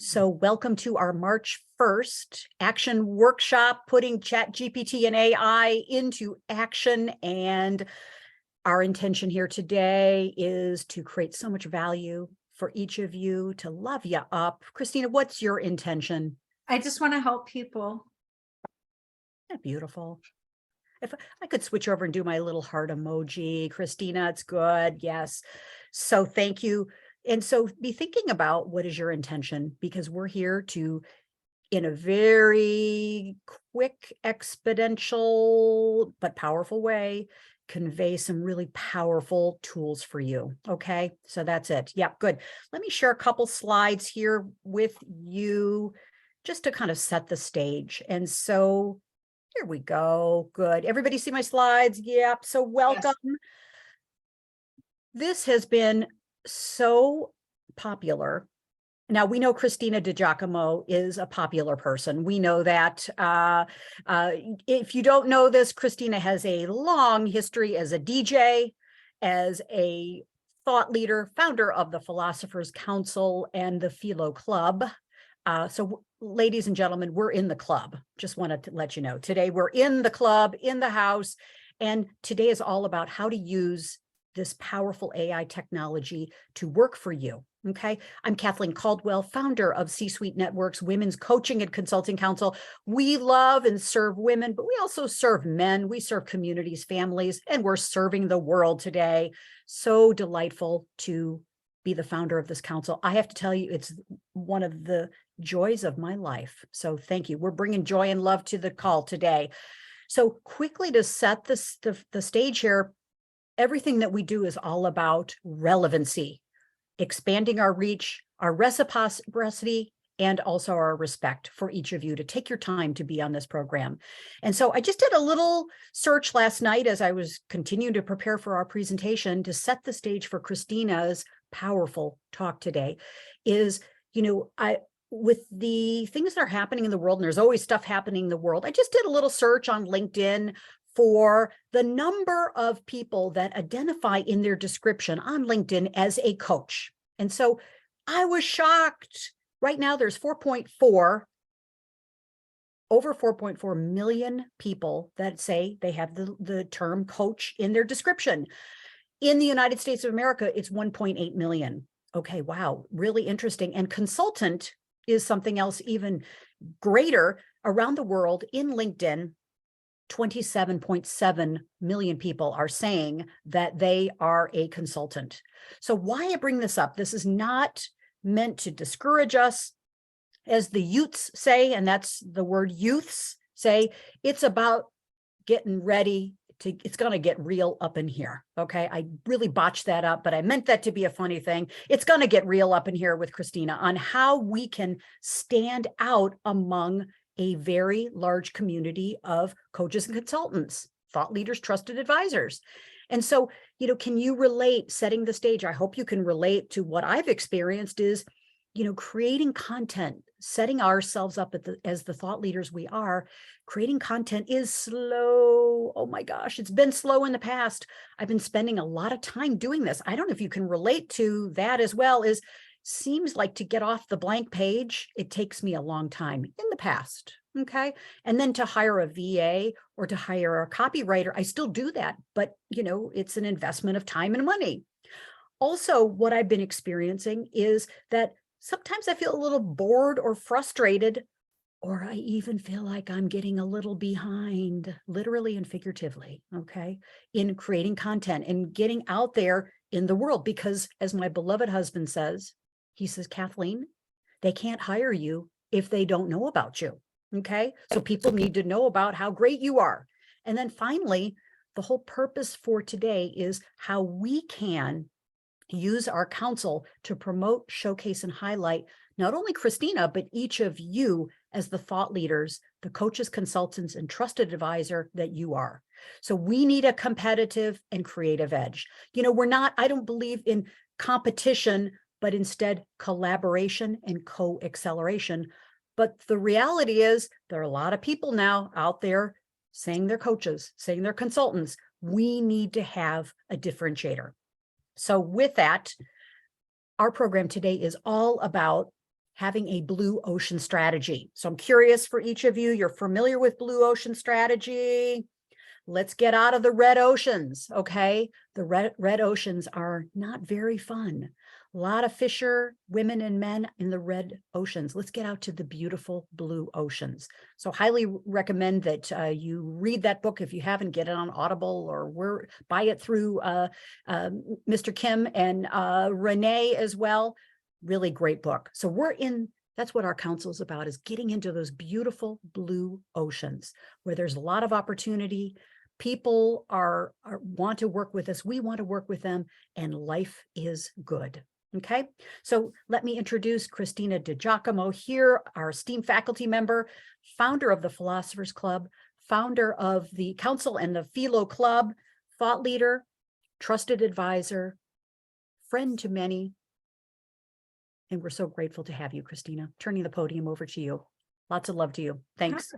So welcome to our March 1st action workshop, putting ChatGPT and AI into action. And our intention here today is to create so much value for each of you, to love you up. Cristina, what's your intention? I just want to help people. Isn't that beautiful? If I could switch over and do my little heart emoji, Cristina, it's good. Yes. So thank you. And so be thinking about what is your intention, because we're here to, in a very quick, exponential, but powerful way, convey some really powerful tools for you. Okay, so that's it. Yeah, good. Let me share a couple slides here with you just to kind of set the stage. And so here we go. Good. Everybody see my slides? Yep. So welcome. Yes. This has been so popular. Now, we know Cristina DiGiacomo is a popular person. We know that. If you don't know this, Cristina has a long history as a DJ, as a thought leader, founder of the Philosophers Council and the Philo Club. So ladies and gentlemen, we're in the club. Just wanted to let you know. Today, we're in the club, in the house. And today is all about how to use this powerful AI technology to work for you. Okay, I'm Kathleen Caldwell, founder of C-Suite Networks, Women's Coaching and Consulting Council. We love and serve women, but we also serve men. We serve communities, families, and we're serving the world today. So delightful to be the founder of this council. I have to tell you, it's one of the joys of my life. So thank you. We're bringing joy and love to the call today. So quickly to set the stage here, everything that we do is all about relevancy, expanding our reach, our reciprocity, and also our respect for each of you to take your time to be on this program. And so I just did a little search last night as I was continuing to prepare for our presentation to set the stage for Cristina's powerful talk today. Is, with the things that are happening in the world, and there's always stuff happening in the world, I just did a little search on LinkedIn for the number of people that identify in their description on LinkedIn as a coach. And so I was shocked. Right now, there's over 4.4 million people that say they have the term coach in their description. In the United States of America, it's 1.8 million. Okay, wow, really interesting. And consultant is something else even greater. Around the world in LinkedIn, 27.7 million people are saying that they are a consultant. So why I bring this up, this is not meant to discourage us. As the youths say, and that's the word youths say, it's about getting ready to, it's going to get real up in here. Okay, I really botched that up, but I meant that to be a funny thing. It's going to get real up in here with Cristina on how we can stand out among a very large community of coaches and consultants, thought leaders, trusted advisors. And so, can you relate, setting the stage? I hope you can relate to what I've experienced is, creating content, setting ourselves up as the thought leaders we are. Creating content is slow. Oh my gosh, it's been slow in the past. I've been spending a lot of time doing this. I don't know if you can relate to that as well. Seems like to get off the blank page, it takes me a long time in the past. Okay. And then to hire a VA or to hire a copywriter, I still do that, but it's an investment of time and money. Also, what I've been experiencing is that sometimes I feel a little bored or frustrated, or I even feel like I'm getting a little behind, literally and figuratively, okay, in creating content and getting out there in the world. Because as my beloved husband says, he says, Kathleen, they can't hire you if they don't know about you. Okay, so people need to know about how great you are. And then finally, the whole purpose for today is how we can use our council to promote, showcase, and highlight not only Cristina, but each of you as the thought leaders, the coaches, consultants, and trusted advisor that you are. So we need a competitive and creative edge. I don't believe in competition, but instead collaboration and co-acceleration. But the reality is there are a lot of people now out there saying they're coaches, saying they're consultants. We need to have a differentiator. So with that, our program today is all about having a blue ocean strategy. So I'm curious for each of you, you're familiar with blue ocean strategy. Let's get out of the red oceans, okay? The red oceans are not very fun. A lot of fisher women and men in the red oceans. Let's get out to the beautiful blue oceans. So highly recommend that you read that book if you haven't, get it on Audible or buy it through Mr. Kim and Renee as well. Really great book. So that's what our council is about, is getting into those beautiful blue oceans where there's a lot of opportunity. People want to work with us. We want to work with them, and life is good. Okay, so let me introduce Cristina DiGiacomo here, our esteemed faculty member, founder of the Philosophers Club, founder of the Council and the Philo Club, thought leader, trusted advisor, friend to many. And we're so grateful to have you, Cristina. Turning the podium over to you. Lots of love to you. Thanks.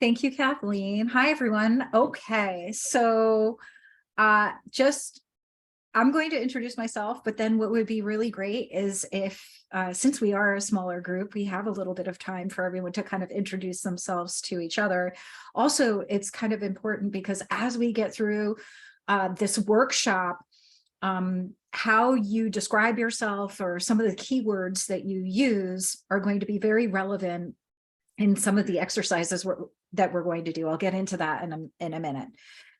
Thank you, Kathleen. Hi, everyone. Okay, so I'm going to introduce myself, but then what would be really great is if, since we are a smaller group, we have a little bit of time for everyone to kind of introduce themselves to each other. Also, it's kind of important because as we get through this workshop, how you describe yourself or some of the keywords that you use are going to be very relevant in some of the exercises that we're going to do. I'll get into that in a minute.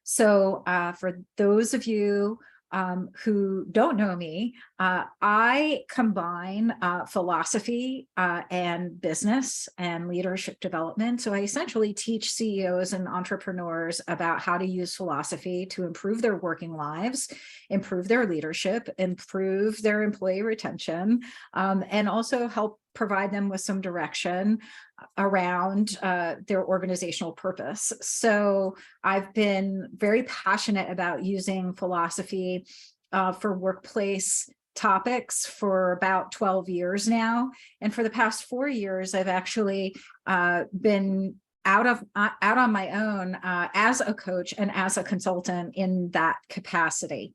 So for those of you who don't know me, I combine philosophy and business and leadership development. So I essentially teach CEOs and entrepreneurs about how to use philosophy to improve their working lives, improve their leadership, improve their employee retention, and also help provide them with some direction around their organizational purpose. So I've been very passionate about using philosophy for workplace topics for about 12 years now. And for the past 4 years, I've actually been out on my own as a coach and as a consultant in that capacity.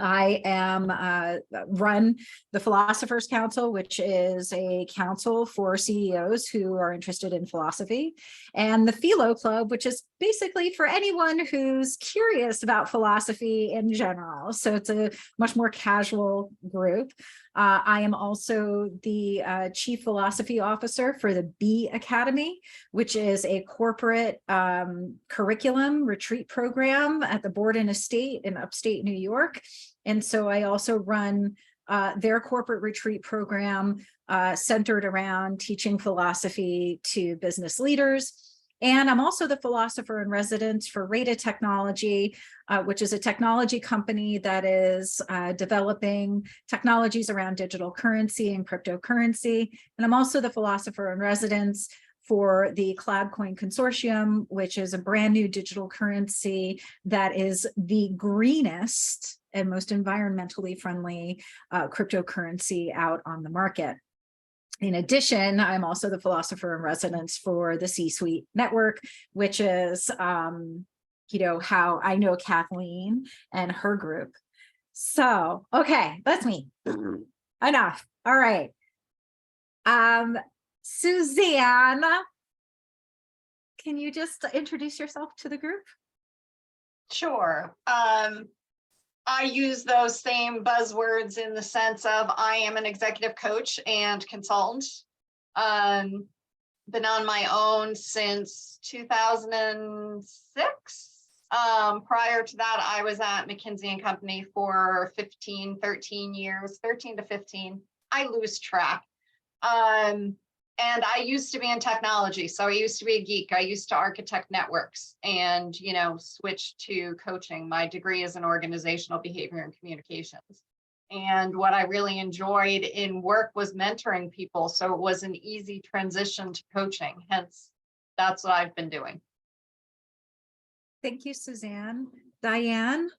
I run the Philosophers Council, which is a council for CEOs who are interested in philosophy, and the Philo Club, which is basically for anyone who's curious about philosophy in general. So it's a much more casual group. I am also the Chief Philosophy Officer for the B Academy, which is a corporate curriculum retreat program at the Board and Estate in upstate New York. And so I also run their corporate retreat program centered around teaching philosophy to business leaders. And I'm also the philosopher in residence for Rata Technology, which is a technology company that is developing technologies around digital currency and cryptocurrency. And I'm also the philosopher in residence for the CloudCoin Consortium, which is a brand new digital currency that is the greenest and most environmentally friendly cryptocurrency out on the market. In addition, I'm also the philosopher in residence for the C-Suite Network, which is, how I know Kathleen and her group. So, okay, that's me. Enough. All right. Suzanne, can you just introduce yourself to the group? Sure. I use those same buzzwords in the sense of I am an executive coach and consultant. Been on my own since 2006. Prior to that, I was at McKinsey & Company for 13 to 15. I lose track. And I used to be in technology. So I used to be a geek. I used to architect networks and, switch to coaching. My degree is in organizational behavior and communications. And what I really enjoyed in work was mentoring people. So it was an easy transition to coaching. Hence, that's what I've been doing. Thank you, Suzanne. Diane?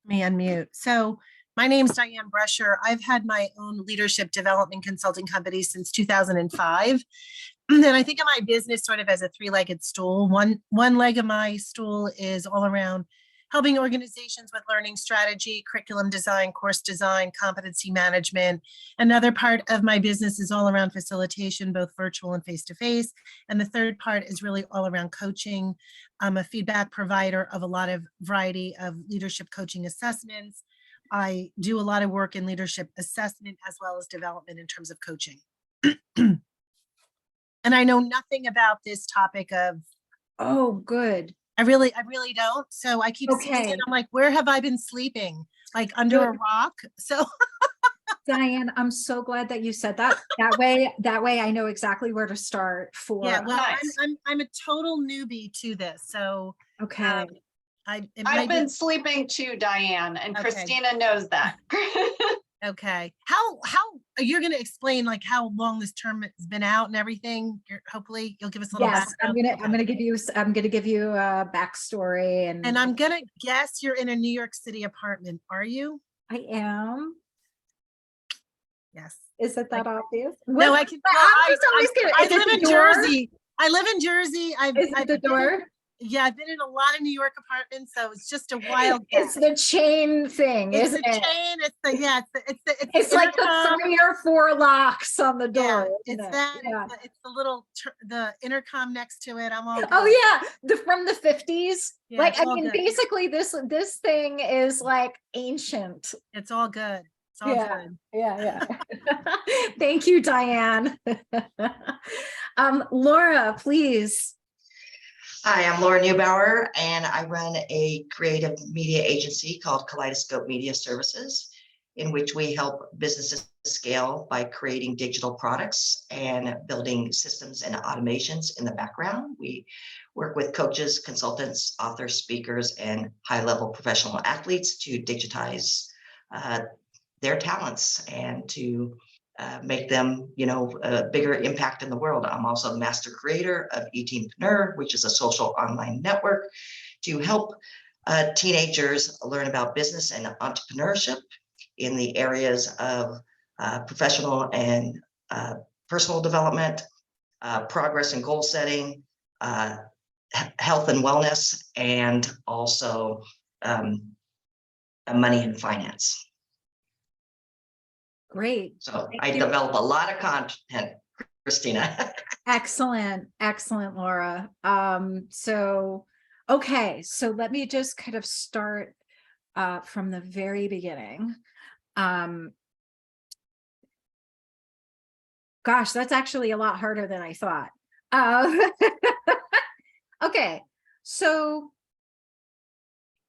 Me unmute. So my name's Diane Brescher. I've had my own leadership development consulting company since 2005. And I think of my business sort of as a three-legged stool. One leg of my stool is all around helping organizations with learning strategy, curriculum design, course design, competency management. Another part of my business is all around facilitation, both virtual and face-to-face. And the third part is really all around coaching. I'm a feedback provider of a lot of variety of leadership coaching assessments. I do a lot of work in leadership assessment as well as development in terms of coaching. And I know nothing about this topic of, Oh, good. I really don't. So I keep seeing Okay. it. I'm like, where have I been sleeping? Like under a Good. rock? So Diane, I'm so glad that you said that. That way I know exactly where to start for. yeah, well, Nice. I'm a total newbie to this. So Okay. it I've might be- been sleeping too, Diane, and Okay. Christina knows that. okay. How you're going to explain like how long this term has been out and everything? Hopefully you'll give us a little Yes, I'm background. gonna give you a backstory And I'm gonna guess you're in a New York City apartment, are you? I am. Yes. Is it that obvious? No, What- I can. I'm Well, just always gonna- I is it live the in door? Jersey. I live in Jersey. Is it the door? Yeah, I've been in a lot of New York apartments, so it's just a wild It's guess. the chain thing, It's isn't the it? chain. It's the yeah. It's like the intercom. 3 or 4 locks on the Yeah, door. it's isn't it? that. Yeah. It's the little the intercom next to it. I'm all. Oh good. yeah, from the 50s. Yeah, Like it's I all mean, good. basically this thing is like ancient. It's all good. It's all Yeah. good. Yeah. Thank you, Diane. Laura, please. Hi, I'm Laura Neubauer, and I run a creative media agency called Kaleidoscope Media Services, in which we help businesses scale by creating digital products and building systems and automations in the background. We work with coaches, consultants, authors, speakers, and high-level professional athletes to digitize their talents and to make them, a bigger impact in the world. I'm also the master creator of eTeenpreneur, which is a social online network to help teenagers learn about business and entrepreneurship in the areas of professional and personal development, progress and goal setting, health and wellness, and also money and finance. Great. So Thank I you. develop a lot of content, Christina. Excellent, Laura. Okay, so let me just kind of start from the very beginning. Gosh, that's actually a lot harder than I thought. Okay, so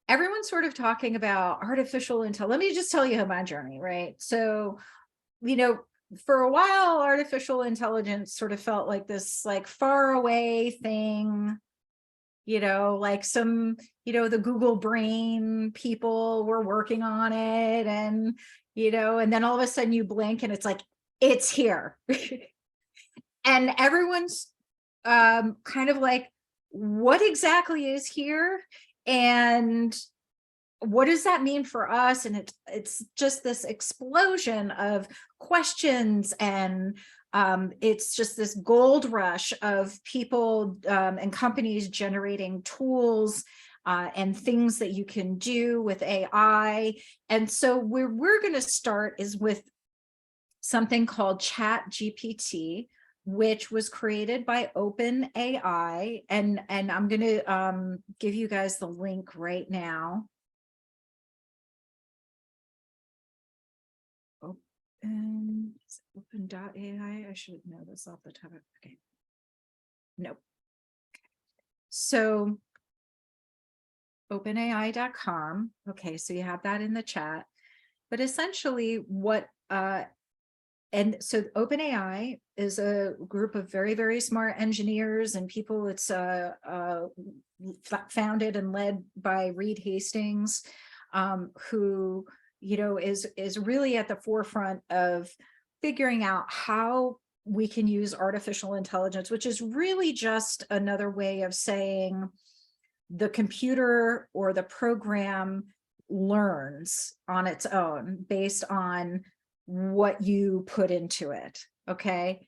everyone's sort of talking about artificial intelligence. Let me just tell you my journey, right? So, for a while, artificial intelligence sort of felt like this like far away thing, like some, the Google brain people were working on it, and, and then all of a sudden you blink and it's like, it's here. And everyone's kind of like, what exactly is here? And what does that mean for us? And it's just this explosion of questions, and it's just this gold rush of people and companies generating tools and things that you can do with AI. And so where we're going to start is with something called ChatGPT, which was created by OpenAI. And I'm going to give you guys the link right now. Open.ai. I should know this off the top of, okay. Nope. So openai.com. Okay, so you have that in the chat. But essentially what and so OpenAI is a group of very, very smart engineers and people. It's founded and led by Reed Hastings, who is really at the forefront of figuring out how we can use artificial intelligence, which is really just another way of saying the computer or the program learns on its own based on what you put into it. Okay.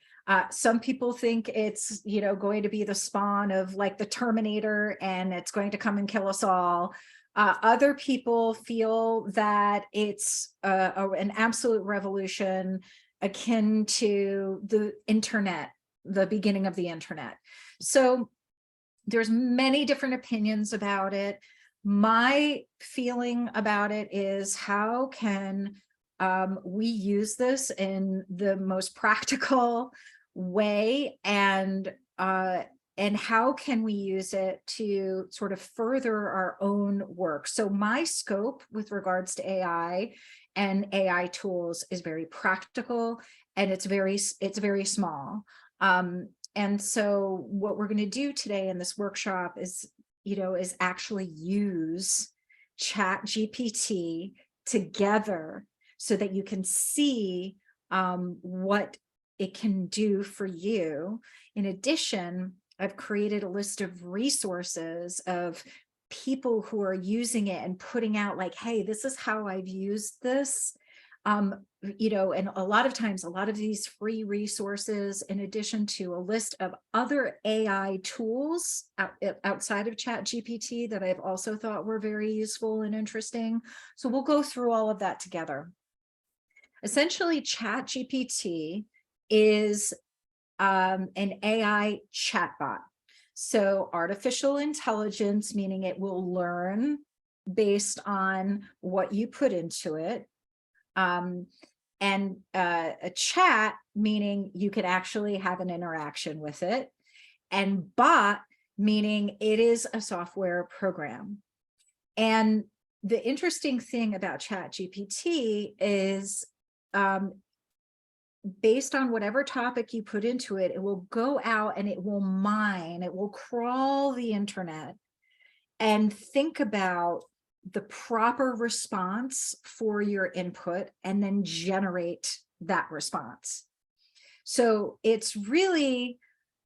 Some people think it's, going to be the spawn of like the Terminator and it's going to come and kill us all. Other people feel that it's an absolute revolution akin to the internet, the beginning of the internet. So there's many different opinions about it. My feeling about it is, how can we use this in the most practical way, and how can we use it to sort of further our own work? So my scope with regards to AI and AI tools is very practical, and it's very small. And so what we're going to do today in this workshop is, is actually use ChatGPT together so that you can see what it can do for you. In addition, I've created a list of resources of people who are using it and putting out like, hey, this is how I've used this. And a lot of times, a lot of these free resources, in addition to a list of other AI tools outside of ChatGPT that I've also thought were very useful and interesting. So we'll go through all of that together. Essentially, ChatGPT is an AI chatbot. So artificial intelligence, meaning it will learn based on what you put into it. And a chat, meaning you could actually have an interaction with it. And bot, meaning it is a software program. And the interesting thing about ChatGPT is, based on whatever topic you put into it, it will go out and it will mine, it will crawl the internet and think about the proper response for your input and then generate that response. So it's really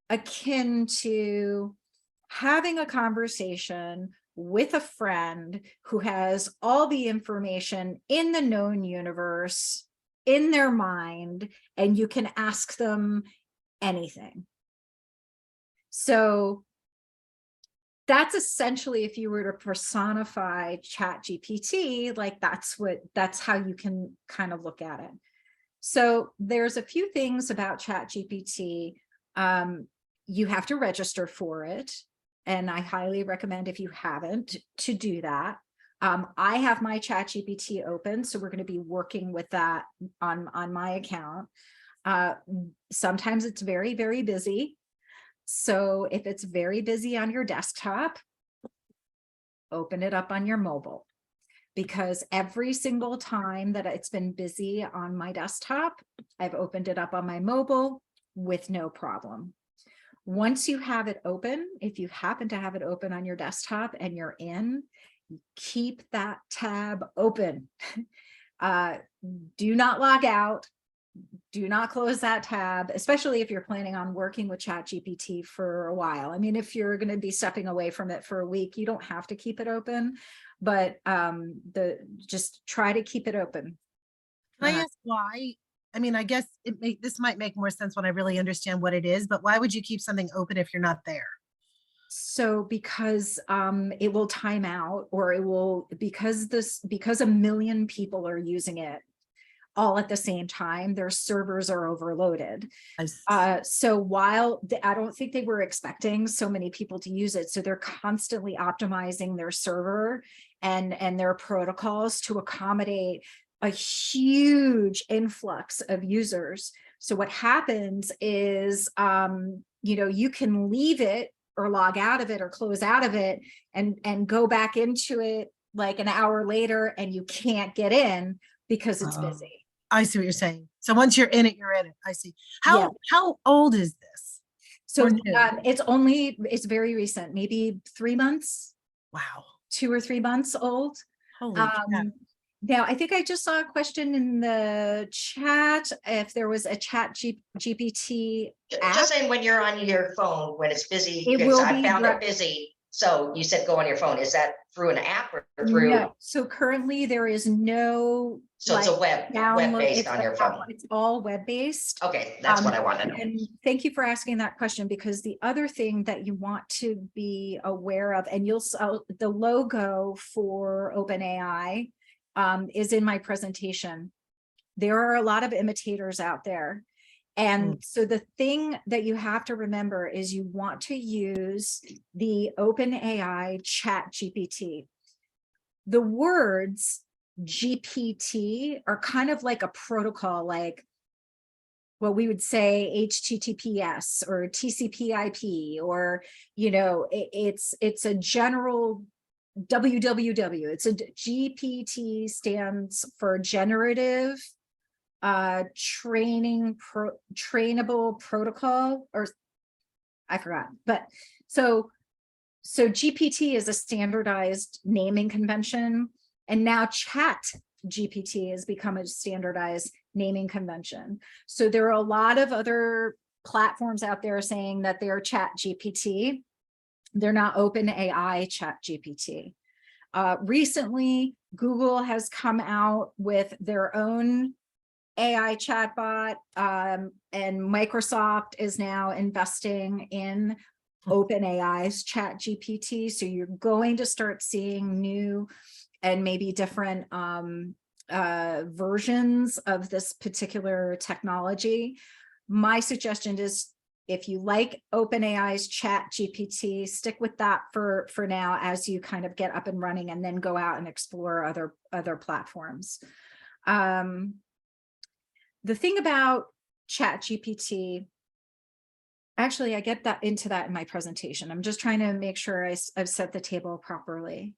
akin to having a conversation with a friend who has all the information in the known universe in their mind, and you can ask them anything. So that's essentially, if you were to personify ChatGPT, like that's how you can kind of look at it. So there's a few things about ChatGPT. You have to register for it, and I highly recommend, if you haven't, to do that. I have my ChatGPT open, so we're going to be working with that on my account. Sometimes it's very, very busy. So if it's very busy on your desktop, open it up on your mobile, because every single time that it's been busy on my desktop, I've opened it up on my mobile with no problem. Once you have it open, if you happen to have it open on your desktop and you're in, keep that tab open. Do not log out. Do not close that tab, especially if you're planning on working with ChatGPT for a while. I mean, if you're going to be stepping away from it for a week, you don't have to keep it open, but just try to keep it open. Can I ask why? I mean, I guess this might make more sense when I really understand what it is, but why would you keep something open if you're not there? So because it will time out, or it will, because a million people are using it all at the same time, their servers are overloaded. So while I don't think they were expecting so many people to use it, so they're constantly optimizing their server and their protocols to accommodate a huge influx of users. So what happens is, you can leave it or log out of it or close out of it and go back into it like an hour later, and you can't get in because it's busy. I see what you're saying. So once you're in it, you're in it. I see. How old is this? So it's very recent, maybe 3 months. Wow. 2 or 3 months old. Holy crap. Now, I think I just saw a question in the chat if there was a ChatGPT app. Just saying, when you're on your phone, when it's busy, It because will I be found it busy. So you said go on your phone. Is that through an app or through? No. So currently there is no So it's a like web-based it's on your phone. it's all web-based. Okay, that's what I want to know. And thank you for asking that question, because the other thing that you want to be aware of, and the logo for OpenAI is in my presentation. There are a lot of imitators out there. And so the thing that you have to remember is you want to use the OpenAI ChatGPT. The words GPT are kind of like a protocol, like what we would say HTTPS or TCP/IP, or, you know, it's a general WWW. It's a GPT stands for generative trainable protocol, or I forgot, but so GPT is a standardized naming convention, and now Chat GPT has become a standardized naming convention. So there are a lot of other platforms out there saying that they're Chat GPT. They're not OpenAI Chat GPT. Recently, Google has come out with their own AI chatbot, and Microsoft is now investing in OpenAI's Chat GPT. So you're going to start seeing new and maybe different versions of this particular technology. My suggestion is, if you like OpenAI's Chat GPT, stick with that for now as you kind of get up and running, and then go out and explore other platforms. The thing about Chat GPT, actually, I get into that in my presentation. I'm just trying to make sure I've set the table properly.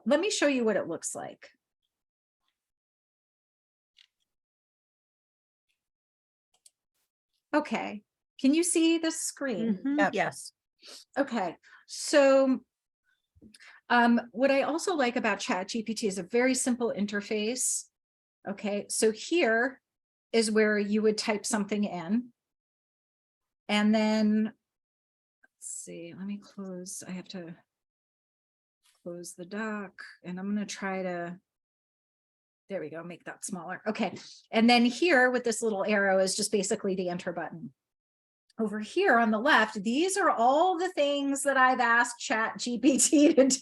Let me show you what it looks like. Okay, can you see the screen? Yep. Yes. Okay, so what I also like about ChatGPT is a very simple interface. Okay, so here is where you would type something in. And then, let's see, let me close. I have to close the doc, and I'm going to try to, there we go, make that smaller. Okay, and then here with this little arrow is just basically the enter button. Over here on the left, these are all the things that I've asked ChatGPT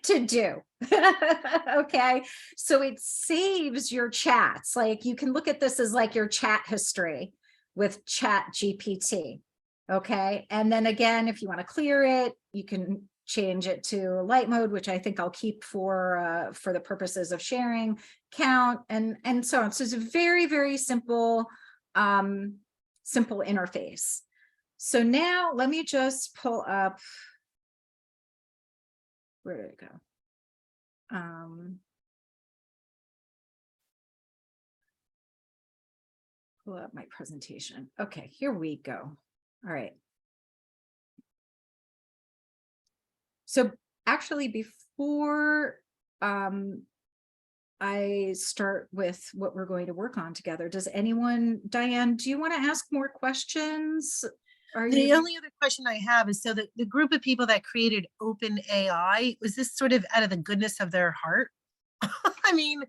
to do. Okay, so it saves your chats. Like, you can look at this as like your chat history with ChatGPT. Okay, and then again, if you want to clear it, you can change it to light mode, which I think I'll keep for the purposes of sharing, count, and so on. So it's a very, very simple simple interface. So now let me just pull up, where did it go? Pull up my presentation. Okay, here we go. All right. So actually, before I start with what we're going to work on together, does anyone, Diane, do you want to ask more questions? The only other question I have is, so the group of people that created OpenAI, was this sort of out of the goodness of their heart? I mean,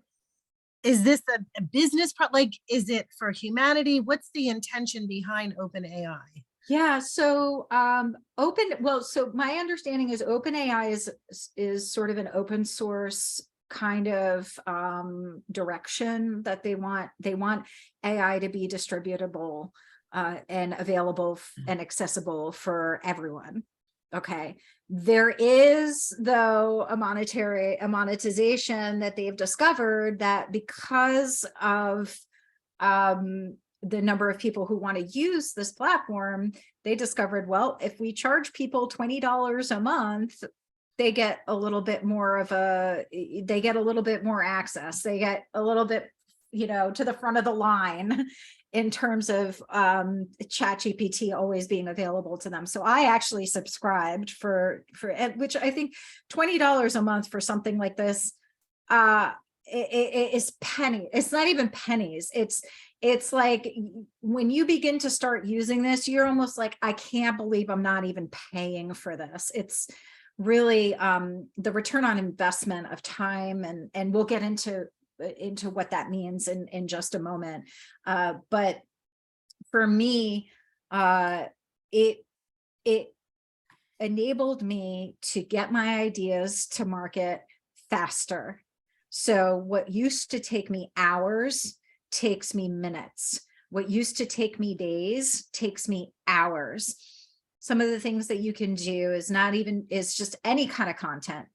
is this a business like, is it for humanity? What's the intention behind OpenAI? Yeah, so so my understanding is OpenAI is sort of an open source kind of direction that they want AI to be distributable and available and accessible for everyone. Okay, there is, though, a monetization that they've discovered, that because of the number of people who want to use this platform, they discovered, well, if we charge people $20 a month, they get a little bit more access. They get a little bit, to the front of the line in terms of ChatGPT always being available to them. So I actually subscribed for which I think $20 a month for something like this it is penny. It's not even pennies. It's like, when you begin to start using this, you're almost like, I can't believe I'm not even paying for this. It's really the return on investment of time, and we'll get into into what that means in just a moment. But for me, it enabled me to get my ideas to market faster. So what used to take me hours takes me minutes. What used to take me days takes me hours. Some of the things that you can do is just any kind of content,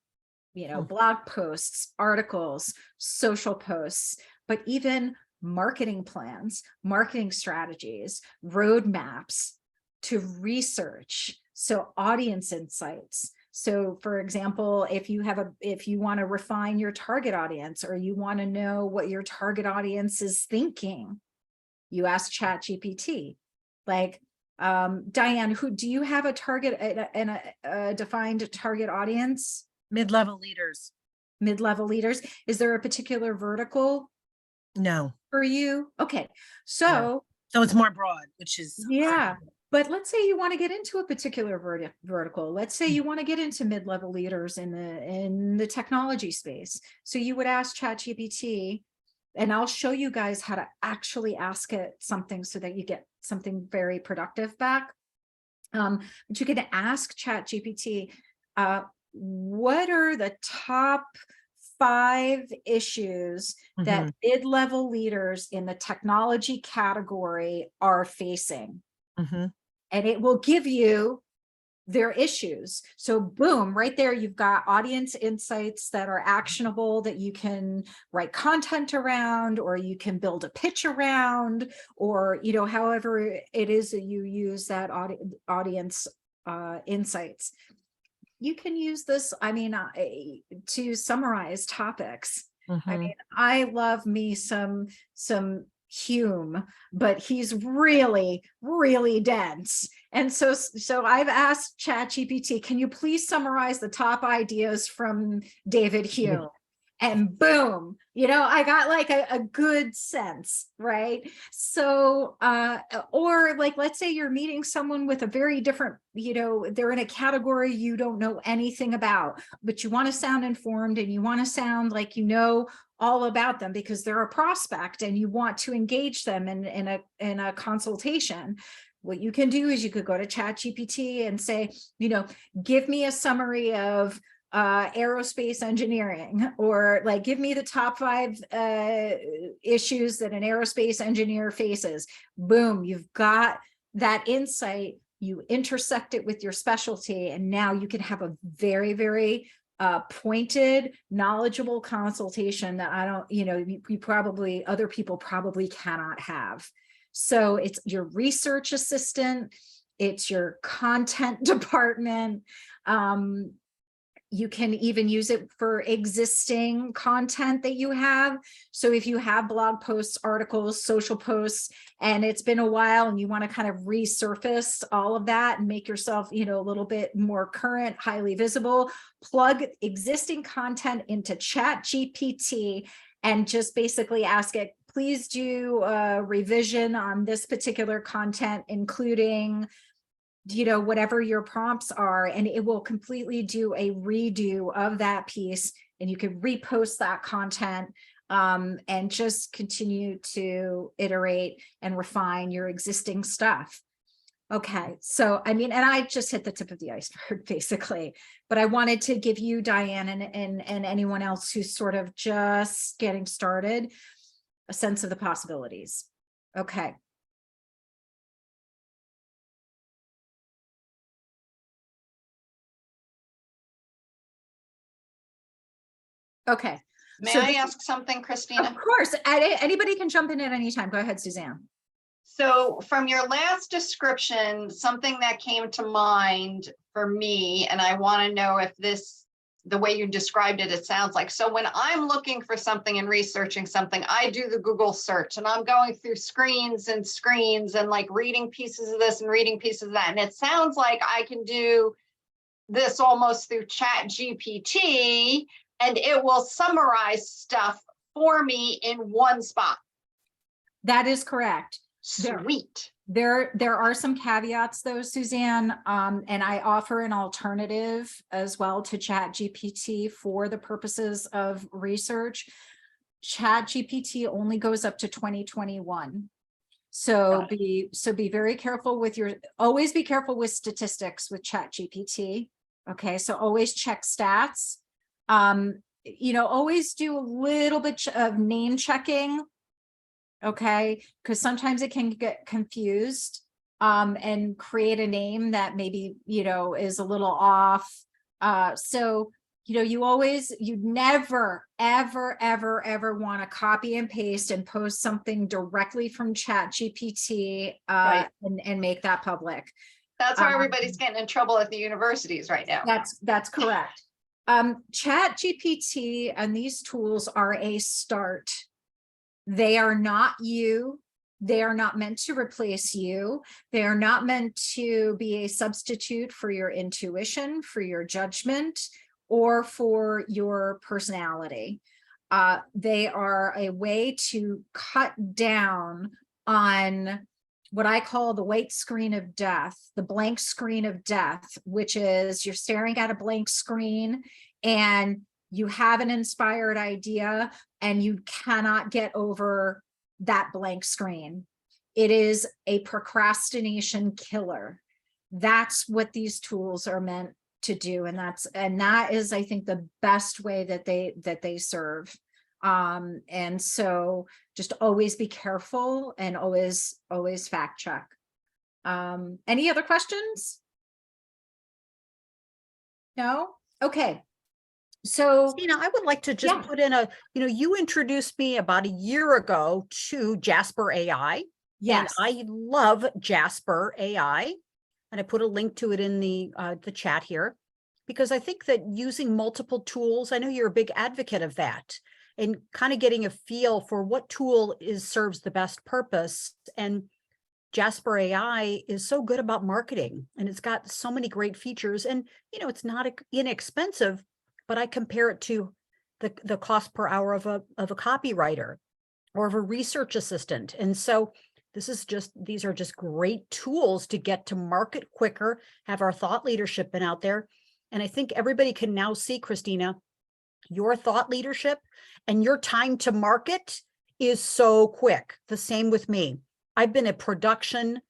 blog posts, articles, social posts, but even marketing plans, marketing strategies, roadmaps to research. So audience insights. So for example, if you want to refine your target audience, or you want to know what your target audience is thinking, you ask ChatGPT. Like, Diane, do you have a target and a defined target audience? Mid-level leaders. Mid-level leaders. Is there a particular vertical? No. For you? Okay. So it's more broad, which is yeah. But let's say you want to get into a particular vertical. Let's say you want to get into mid-level leaders in the technology space. So you would ask ChatGPT, and I'll show you guys how to actually ask it something so that you get something very productive back. But you can ask ChatGPT, what are the top 5 issues that mid-level leaders in the technology category are facing? And it will give you their issues. So boom, right there, you've got audience insights that are actionable, that you can write content around, or you can build a pitch around, or, however it is that you use that audience insights. You can use this, to summarize topics. I love me some Hume, but he's really, really dense. And so I've asked ChatGPT, can you please summarize the top ideas from David Hume? And boom, I got like a good sense, right? So, or like, let's say you're meeting someone with a very different, they're in a category you don't know anything about, but you want to sound informed, and you want to sound like all about them because they're a prospect and you want to engage them in a consultation. What you can do is you could go to ChatGPT and say, give me a summary of aerospace engineering, or like, give me the top 5 issues that an aerospace engineer faces. Boom, you've got that insight. You intersect it with your specialty, and now you can have a very, very pointed, knowledgeable consultation that other people probably cannot have. So it's your research assistant, it's your content department. You can even use it for existing content that you have. So if you have blog posts, articles, social posts, and it's been a while and you want to kind of resurface all of that and make yourself, a little bit more current, highly visible, plug existing content into ChatGPT and just basically ask it, please do a revision on this particular content, including whatever your prompts are, and it will completely do a redo of that piece, and you can repost that content and just continue to iterate and refine your existing stuff. Okay, so and I just hit the tip of the iceberg basically, but I wanted to give you, Diane, and anyone else who's sort of just getting started, a sense of the possibilities. Okay. Okay. May I ask something, Christina? Of course. Anybody can jump in at any time. Go ahead, Suzanne. So from your last description, something that came to mind for me, and I want to know if the way you described it, it sounds like. So when I'm looking for something and researching something, I do the Google search, and I'm going through screens and like reading pieces of this and reading pieces of that. And it sounds like I can do this almost through ChatGPT, and it will summarize stuff for me in one spot. That is correct. Sweet. There are some caveats though, Suzanne, and I offer an alternative as well to ChatGPT for the purposes of research. ChatGPT only goes up to 2021. So be very careful with always be careful with statistics with ChatGPT. Okay, so always check stats. Always do a little bit of name checking. Okay, because sometimes it can get confused and create a name that maybe, is a little off. You never, ever want to copy and paste and post something directly from ChatGPT Right. and make that public. That's why everybody's getting in trouble at the universities right now. That's correct. ChatGPT and these tools are a start. They are not you. They are not meant to replace you. They are not meant to be a substitute for your intuition, for your judgment, or for your personality. They are a way to cut down on what I call the white screen of death, the blank screen of death, which is you're staring at a blank screen and you have an inspired idea and you cannot get over that blank screen. It is a procrastination killer. That's what these tools are meant to do. And that is, I think, the best way that they serve. And so just always be careful and always fact check. Any other questions? No? Okay. So Christina, I would like to just Yeah. put in you introduced me about a year ago to Jasper AI. yes, And I love Jasper AI. And I put a link to it in the chat here, because I think that using multiple tools, I know you're a big advocate of that, and kind of getting a feel for what tool serves the best purpose. And Jasper AI is so good about marketing, and it's got so many great features, and it's not inexpensive, but I compare it to the cost per hour of a copywriter or of a research assistant. And so these are just great tools to get to market quicker, have our thought leadership been out there. And I think everybody can now see, Christina, your thought leadership and your time to market is so quick. The same with me. I've been a production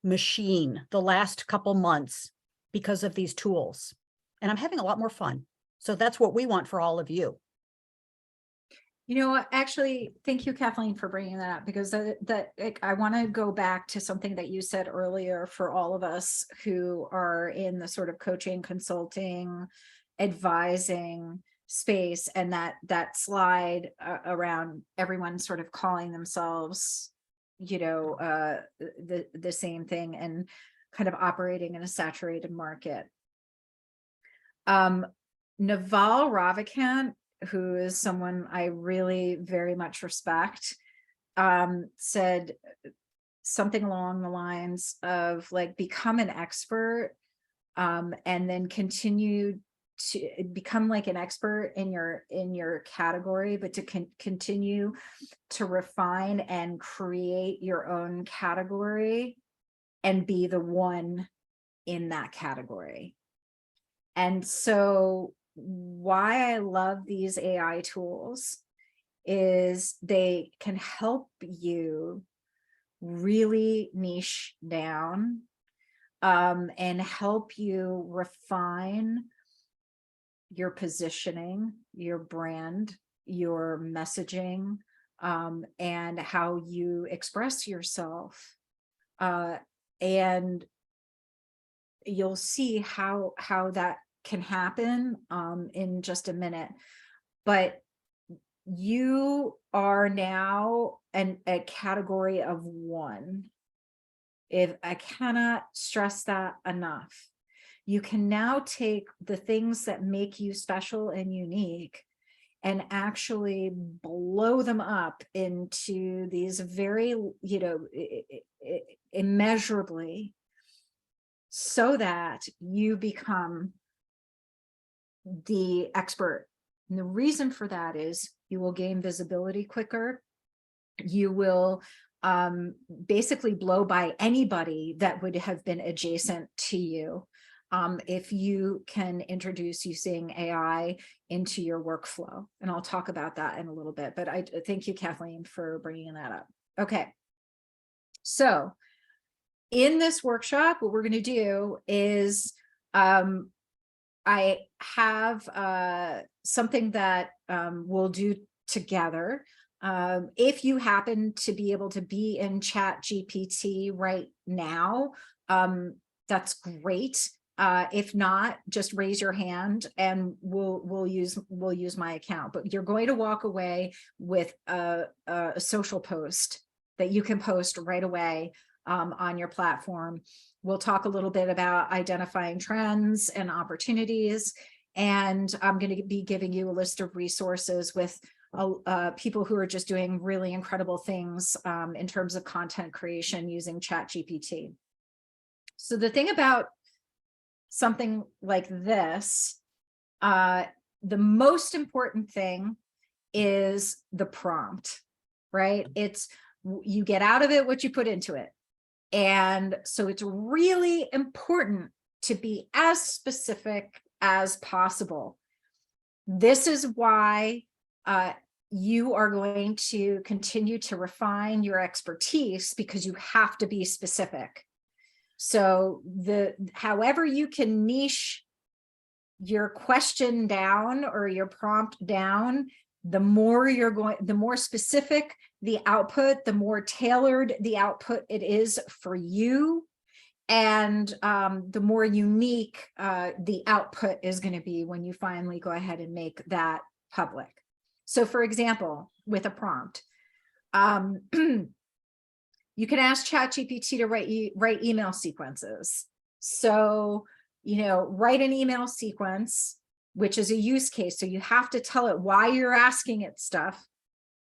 machine the last couple months because of these tools, and I'm having a lot more fun. So that's what we want for all of you. Actually, thank you, Kathleen, for bringing that up, because I want to go back to something that you said earlier for all of us who are in the sort of coaching, consulting, advising space, and that slide around everyone sort of calling themselves, the same thing and kind of operating in a saturated market. Naval Ravikant, who is someone I really very much respect, said something along the lines of become an expert, and then continue to become an expert in your category, but to continue to refine and create your own category and be the one in that category. And so why I love these AI tools is they can help you really niche down, and help you refine your positioning, your brand, your messaging, and how you express yourself. And you'll see how that can happen in just a minute. But you are now a category of one. If I cannot stress that enough, you can now take the things that make you special and unique and actually blow them up into these very, immeasurably, so that you become the expert. And the reason for that is you will gain visibility quicker. You will basically blow by anybody that would have been adjacent to you. if you can introduce using AI into your workflow. And I'll talk about that in a little bit, but I thank you, Kathleen, for bringing that up. Okay. So in this workshop, what we're going to do is I have something that we'll do together. If you happen to be able to be in ChatGPT right now, that's great. If not, just raise your hand and we'll use my account. But you're going to walk away with a social post that you can post right away on your platform. We'll talk a little bit about identifying trends and opportunities, and I'm going to be giving you a list of resources with people who are just doing really incredible things in terms of content creation using ChatGPT. So the thing about something like this, the most important thing is the prompt, right? It's, you get out of it what you put into it. And so it's really important to be as specific as possible. This is why you are going to continue to refine your expertise, because you have to be specific. So however you can niche your question down or your prompt down, the more specific the output, the more tailored the output it is for you, and the more unique the output is going to be when you finally go ahead and make that public. So for example, with a prompt, you can ask ChatGPT to write email sequences. So, write an email sequence, which is a use case. So you have to tell it why you're asking it stuff.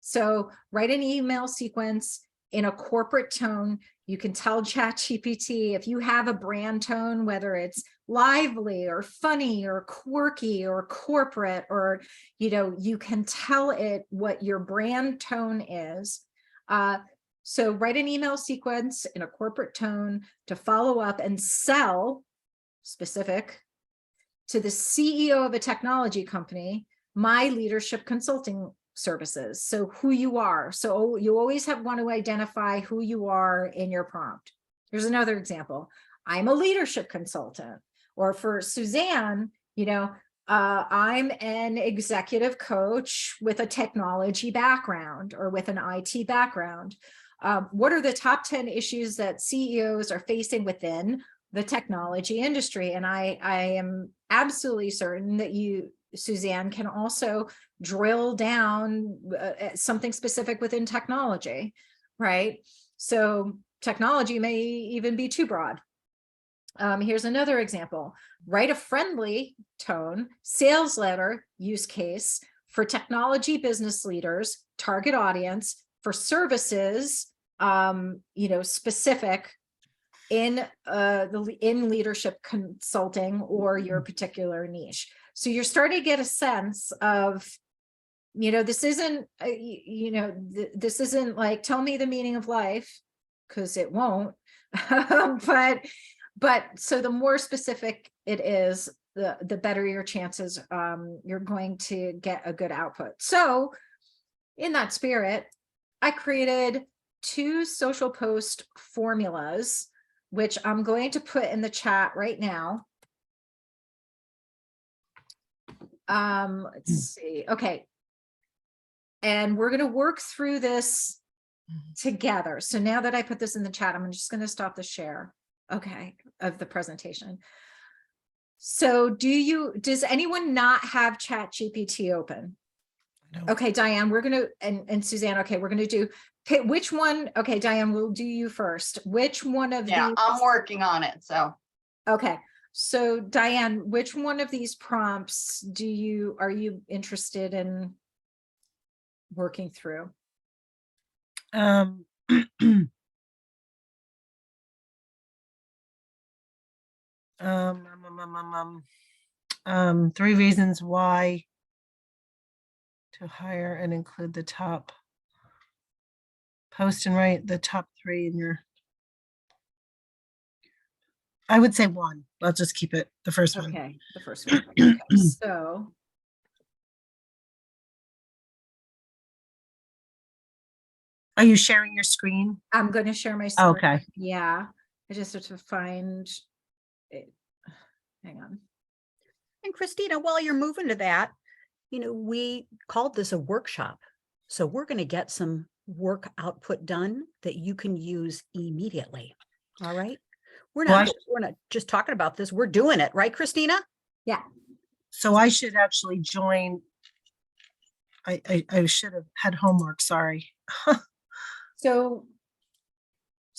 So write an email sequence in a corporate tone. You can tell ChatGPT if you have a brand tone, whether it's lively or funny or quirky or corporate, or, you can tell it what your brand tone is. So write an email sequence in a corporate tone to follow up and sell specific to the CEO of a technology company, my leadership consulting services. So who you are. So you always want to identify who you are in your prompt. Here's another example. I'm a leadership consultant. Or for Suzanne, I'm an executive coach with a technology background or with an IT background. What are the top 10 issues that CEOs are facing within the technology industry? And I am absolutely certain that you, Suzanne, can also drill down something specific within technology, right? So technology may even be too broad. Here's another example. Write a friendly tone sales letter use case for technology business leaders, target audience for services, specific in leadership consulting or your particular niche. So you're starting to get a sense of, this isn't, this isn't like, tell me the meaning of life, because it won't. But so the more specific it is, the better your chances you're going to get a good output. So in that spirit, I created 2 social post formulas, which I'm going to put in the chat right now. Let's see. Okay. And we're going to work through this together. So now that I put this in the chat, I'm just going to stop the share. Okay. Of the presentation. So does anyone not have ChatGPT open? No. Okay, Diane, we're going to, and Suzanne, okay, we're going to do, which one? Okay, Diane, we'll do you first. Which one of these? I'm working on it. So. Okay. So Diane, which one of these prompts are you interested in working through? 3 reasons why to hire and include the top. Post and write the top 3 in your. I would say one. Let's just keep it the first one. Okay, the first one. Okay, so Are you sharing your screen? I'm going to share my screen. Okay. Yeah, I just have to find it. Hang on. And Christina, while you're moving to that, we called this a workshop. So we're going to get some work output done that you can use immediately. All right. We're not just talking about this. We're doing it, right, Christina? Yeah. So I should actually join. I should have had homework. Sorry. So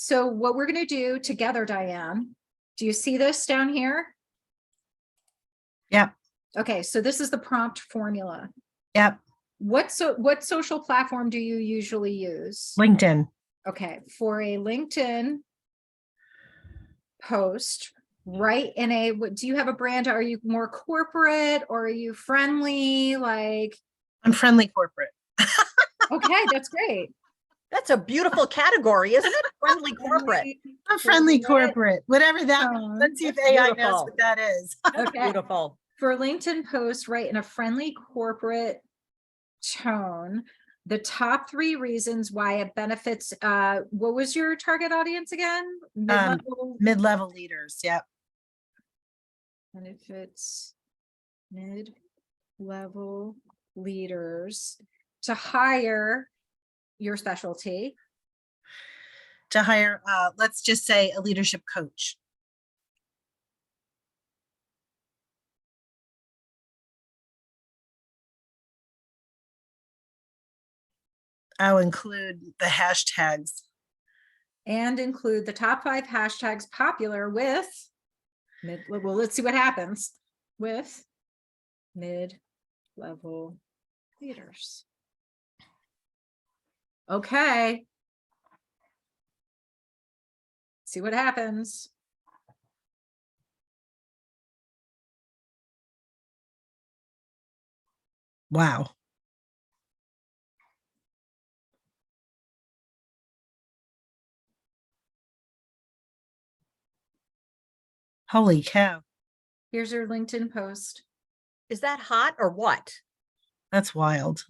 what we're going to do together, Diane, do you see this down here? Yep. Okay, so this is the prompt formula. Yep. What social platform do you usually use? LinkedIn. Okay, for a LinkedIn post, right? What do you have a brand? Are you more corporate or are you friendly? Like, I'm friendly corporate. okay, that's great. That's a beautiful category, isn't it? Friendly corporate. I'm friendly corporate, whatever that means. Let's see if That's AI knows beautiful. what that is. That's Okay. beautiful. For a LinkedIn post, right, in a friendly corporate tone, the top 3 reasons why it benefits, what was your target audience again? Mid-level leaders. Yep. Benefits mid-level leaders to hire your specialty. To hire, let's just say a leadership coach. I'll include the hashtags. And include the top 5 hashtags popular with well, let's see what happens with mid-level leaders. Okay. See what happens. Wow. Holy cow. Here's your LinkedIn post. Is that hot or what? That's wild.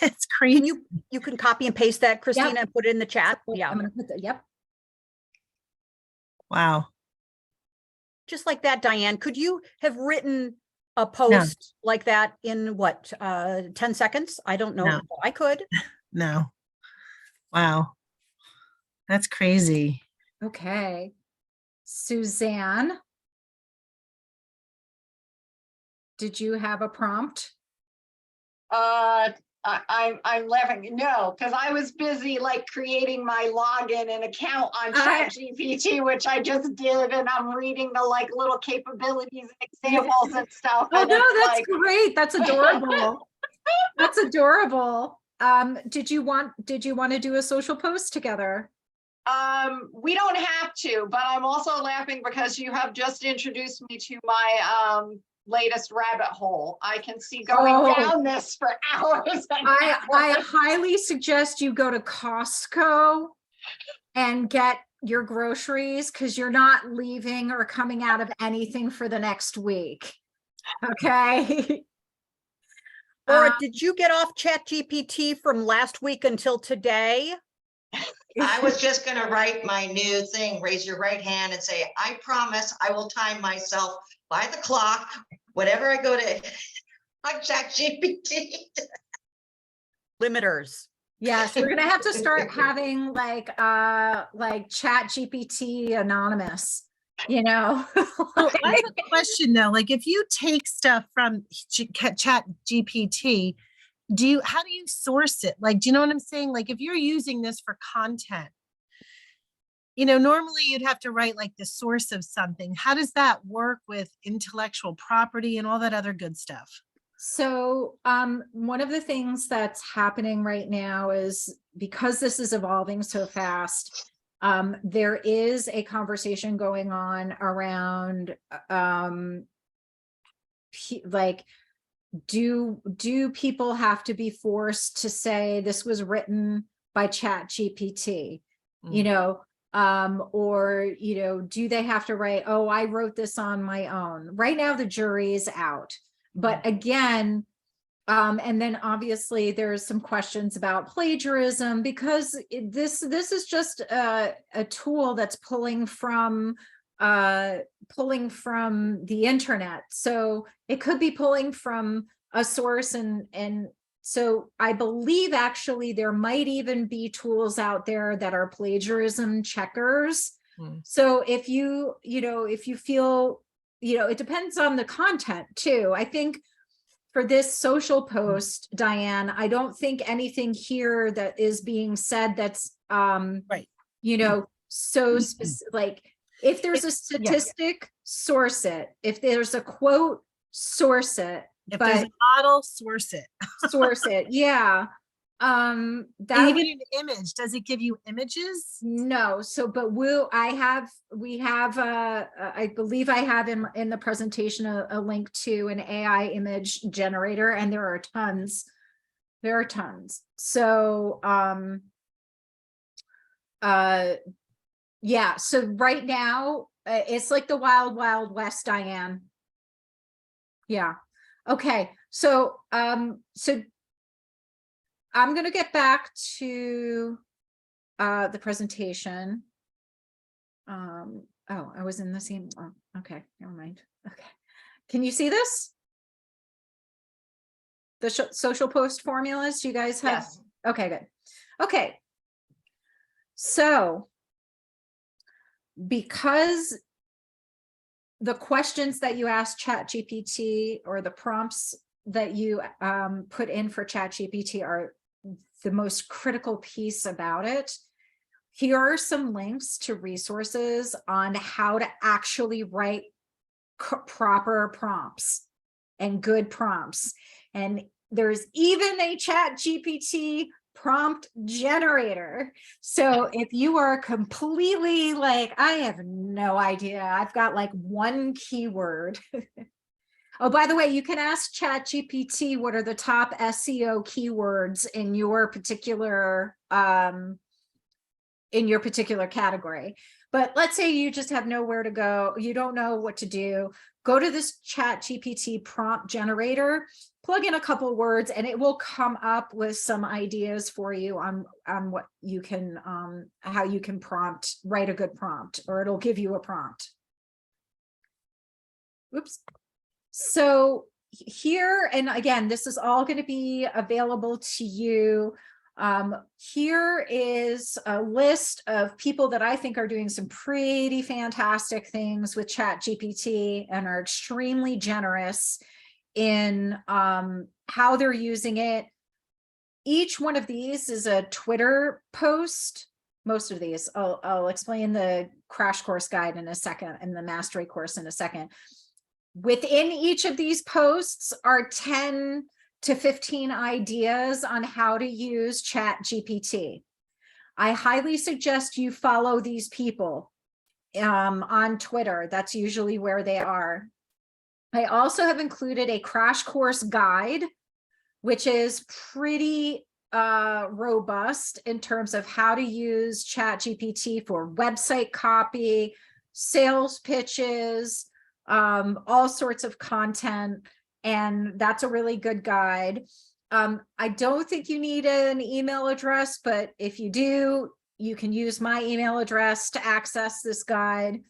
It's crazy. You can copy and paste that, Christina, Yep. and put it in the chat. Yeah. I'm gonna put that. Yep. Wow. Just like that, Diane, could you have written a post like that in what, 10 seconds? I don't know. No. I could. No. Wow. That's crazy. Okay. Suzanne, did you have a prompt? I'm laughing. No, because I was busy like creating my login and account on ChatGPT, which I just did, and I'm reading the like little capabilities and examples and stuff. Oh and no, it's that's like, great. That's adorable. That's adorable. Did you want to do a social post together? we don't have to, but I'm also laughing because you have just introduced me to my latest rabbit hole. I can see going down this for hours. I highly suggest you go to Costco and get your groceries because you're not leaving or coming out of anything for the next week. Okay. Laura, did you get off ChatGPT from last week until today? I was just going to write my new thing, raise your right hand and say, I promise I will time myself by the clock, whenever I go to on ChatGPT. Limiters. Yes, we're gonna have to start having like ChatGPT anonymous, you know. Well, I have a question though. Like if you take stuff from ChatGPT, how do you source it? Like, do you know what I'm saying? Like if you're using this for content, normally you'd have to write like the source of something. How does that work with intellectual property and all that other good stuff? So one of the things that's happening right now is because this is evolving so fast, there is a conversation going on around like, do people have to be forced to say this was written by ChatGPT? Or, do they have to write, oh, I wrote this on my own? Right now, the jury is out. But again, and then obviously there's some questions about plagiarism, because this is just a tool that's pulling from the internet. So it could be pulling from a source, and so I believe actually there might even be tools out there that are plagiarism checkers. So if you feel, it depends on the content too. I think for this social post, Diane, I don't think anything here that is being said that's Right. so specific. Like, if there's a statistic, source it. If there's a quote, source it. If there's a model, source it. Source it. Yeah. And even an image, does it give you images? No. So, but we have I believe I have in the presentation a link to an AI image generator, and there are tons. So, yeah. So right now, it's like the wild, wild west, Diane. Yeah. Okay. So, I'm going to get back to the presentation. Oh, I was in the same. Oh, okay, never mind. Okay. Can you see this? The social post formulas, do you guys have? Yes. Okay, good. Okay. So, because the questions that you ask ChatGPT, or the prompts that you put in for ChatGPT, are the most critical piece about it, here are some links to resources on how to actually write proper prompts and good prompts. And there's even a ChatGPT prompt generator. So if you are completely like, I have no idea, I've got like one keyword. Oh, by the way, you can ask ChatGPT what are the top SEO keywords in your particular category. But let's say you just have nowhere to go, you don't know what to do. Go to this ChatGPT prompt generator, plug in a couple words, and it will come up with some ideas for you on what you can, how you can write a good prompt, or it'll give you a prompt. Oops. So here, and again, this is all going to be available to you. Here is a list of people that I think are doing some pretty fantastic things with ChatGPT and are extremely generous in how they're using it. Each one of these is a Twitter post. Most of these, I'll explain the crash course guide in a second, and the mastery course in a second. Within each of these posts are 10 to 15 ideas on how to use ChatGPT. I highly suggest you follow these people on Twitter. That's usually where they are. I also have included a crash course guide, which is pretty robust in terms of how to use ChatGPT for website copy, sales pitches, all sorts of content. And that's a really good guide. I don't think you need an email address, but if you do, you can use my email address to access this guide.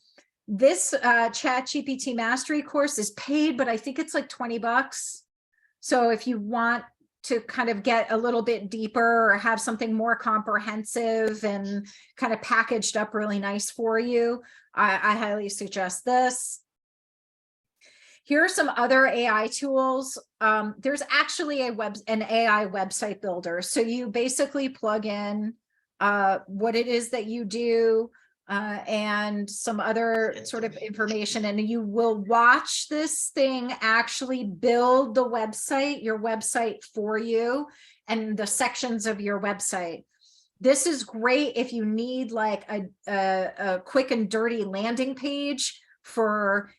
This ChatGPT mastery course is paid, but I think it's like $20. So if you want to kind of get a little bit deeper or have something more comprehensive and kind of packaged up really nice for you, I highly suggest this. Here are some other AI tools. There's actually an AI website builder. So you basically plug in what it is that you do and some other sort of information, and you will watch this thing actually build the website, your website for you, and the sections of your website. This is great if you need like a quick and dirty landing page for,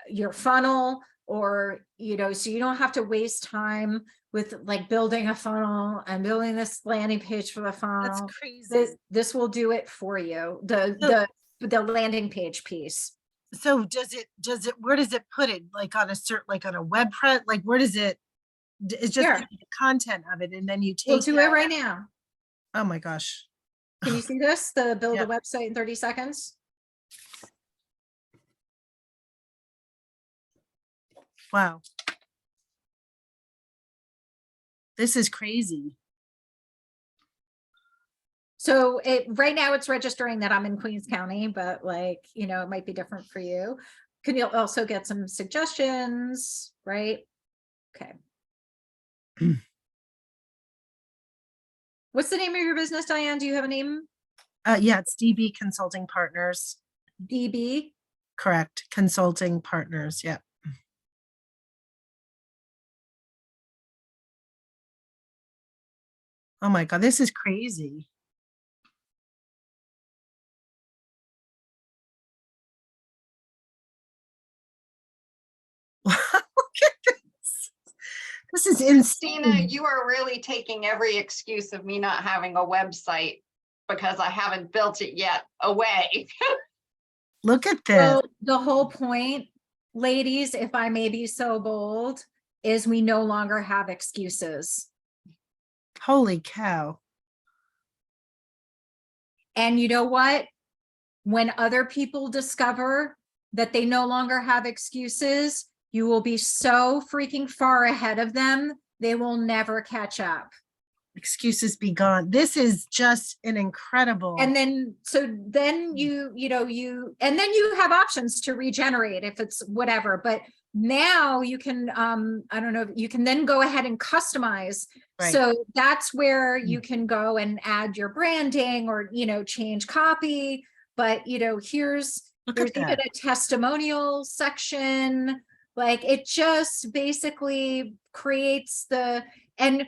your funnel, or, so you don't have to waste time with like building a funnel and building this landing page for the That's funnel. crazy. This will do it for you. The landing page piece. So where does it put it? Like on a web press, like where does it, it's just Here. the content of it and then you We'll take do it right now. Oh my gosh. Can you see this? The build a Yep. website in 30 seconds. Wow. This is crazy. So right now it's registering that I'm in Queens County, but like, it might be different for you. Can you also get some suggestions, right? Okay. What's the name of your business, Diane? Do you have a name? Yeah, it's DB Consulting Partners. DB? Correct. Consulting Partners. Yeah. Oh my God, this is crazy. Look at this. This is Christina, insane. you are really taking every excuse of me not having a website because I haven't built it yet away. Look at this. Well, the whole point, ladies, if I may be so bold, is we no longer have excuses. Holy cow. And you know what? When other people discover that they no longer have excuses, you will be so freaking far ahead of them, they will never catch up. Excuses be gone. This is just an incredible. And then, so then you have options to regenerate if it's whatever, but now you can, I don't know, you can then go ahead and customize. Right. So that's where you can go and add your branding or, change copy. But, there's even a testimonial section. Like it just basically creates and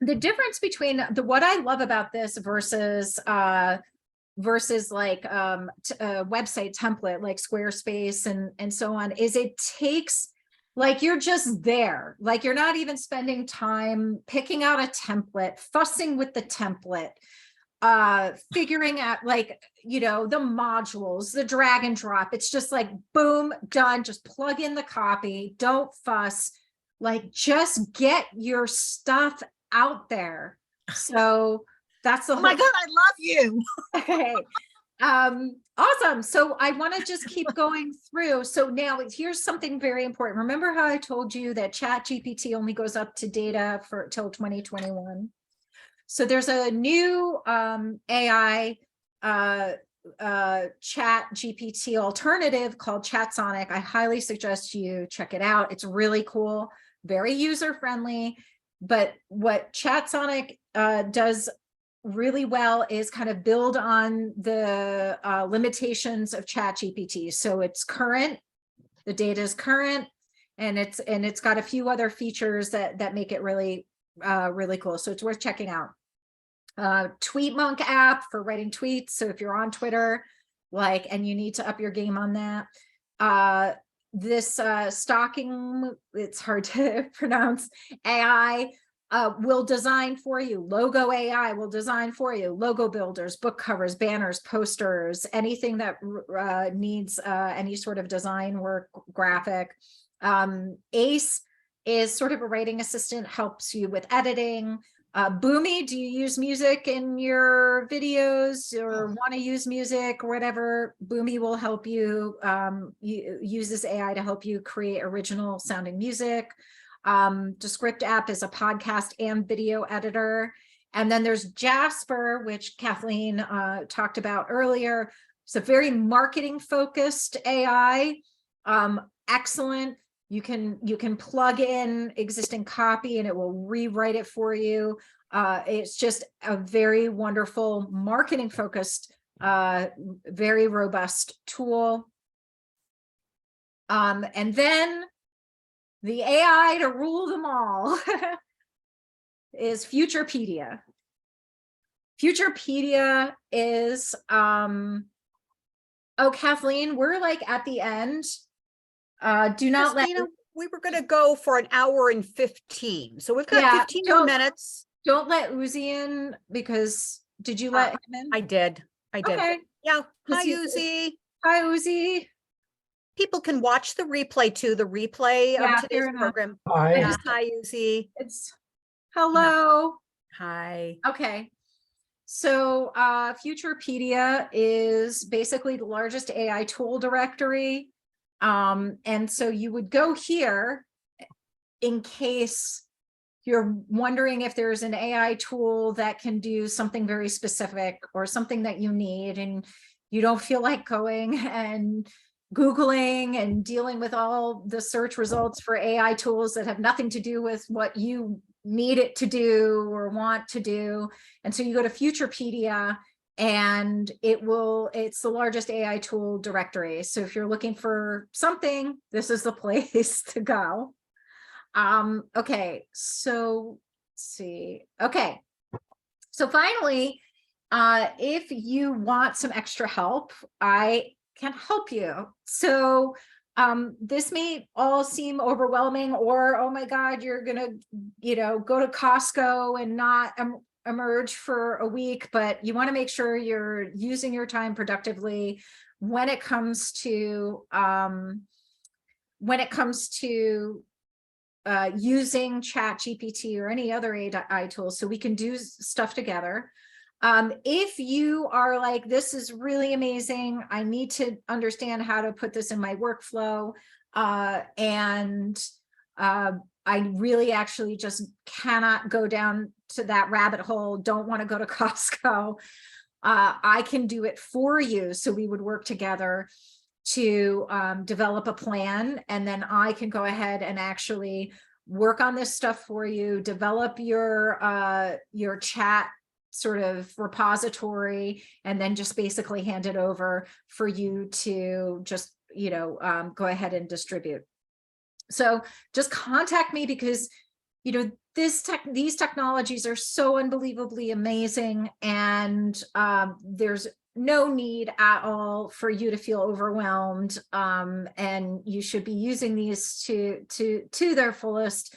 the difference between what I love about this versus like a website template like Squarespace and so on is it takes, like, you're just there, like you're not even spending time picking out a template, fussing with the template, figuring out like, the modules, the drag and drop. It's just like, boom, done. Just plug in the copy. Don't fuss. Like, just get your stuff out there. So that's the Oh my God, I love you. Okay. Awesome. So I want to just keep going through. So now here's something very important. Remember how I told you that ChatGPT only goes up to data for till 2021? So there's a new AI chat GPT alternative called ChatSonic. I highly suggest you check it out. It's really cool, very user friendly. But what ChatSonic does really well is kind of build on the limitations of ChatGPT. So it's current, the data is current, and it's got a few other features that make it really really cool. So it's worth checking out. TweetMonk app for writing tweets. So if you're on Twitter, and you need to up your game on that. This stocking, it's hard to pronounce, AI will design for you. Logo AI will design for you. Logo builders, book covers, banners, posters, anything that needs any sort of design work, graphic. Ace is sort of a writing assistant, helps you with editing. Boomy, do you use music in your videos or want to use music or whatever? Boomy will help you, use this AI to help you create original sounding music. Descript app is a podcast and video editor. And then there's Jasper, which Kathleen talked about earlier. It's a very marketing focused AI. Excellent. You can plug in existing copy and it will rewrite it for you. It's just a very wonderful marketing focused, very robust tool. And then the AI to rule them all is Futurepedia. Futurepedia is, oh, Kathleen, we're like at the end. Do not let, We were going to go for an hour and 15. So we've got Yeah, 15 more minutes. Don't let Uzi in because did you let him in? I did. Okay. Yeah. Hi, Because Uzi. Hi, Uzi. People can watch the replay too, the replay Yeah, of today's fair enough. program. Hi. Yeah. Hi, Uzi. It's hello. Hi. Okay. So Futurepedia is basically the largest AI tool directory. And so you would go here in case you're wondering if there's an AI tool that can do something very specific or something that you need and you don't feel like going and Googling and dealing with all the search results for AI tools that have nothing to do with what you need it to do or want to do. And so you go to Futurepedia and it's the largest AI tool directory. So if you're looking for something, this is the place to go. Okay, so let's see. Okay, so finally, if you want some extra help, I can help you. So this may all seem overwhelming, or oh my God, you're gonna, go to Costco and not emerge for a week, but you want to make sure you're using your time productively when it comes to using ChatGPT or any other AI tools so we can do stuff together. If you are like, this is really amazing, I need to understand how to put this in my workflow, and I really actually just cannot go down to that rabbit hole, don't want to go to Costco, I can do it for you. So we would work together to develop a plan, and then I can go ahead and actually work on this stuff for you, develop your chat sort of repository, and then just basically hand it over for you to just go ahead and distribute. So just contact me because these technologies are so unbelievably amazing, and there's no need at all for you to feel overwhelmed, and you should be using these to their fullest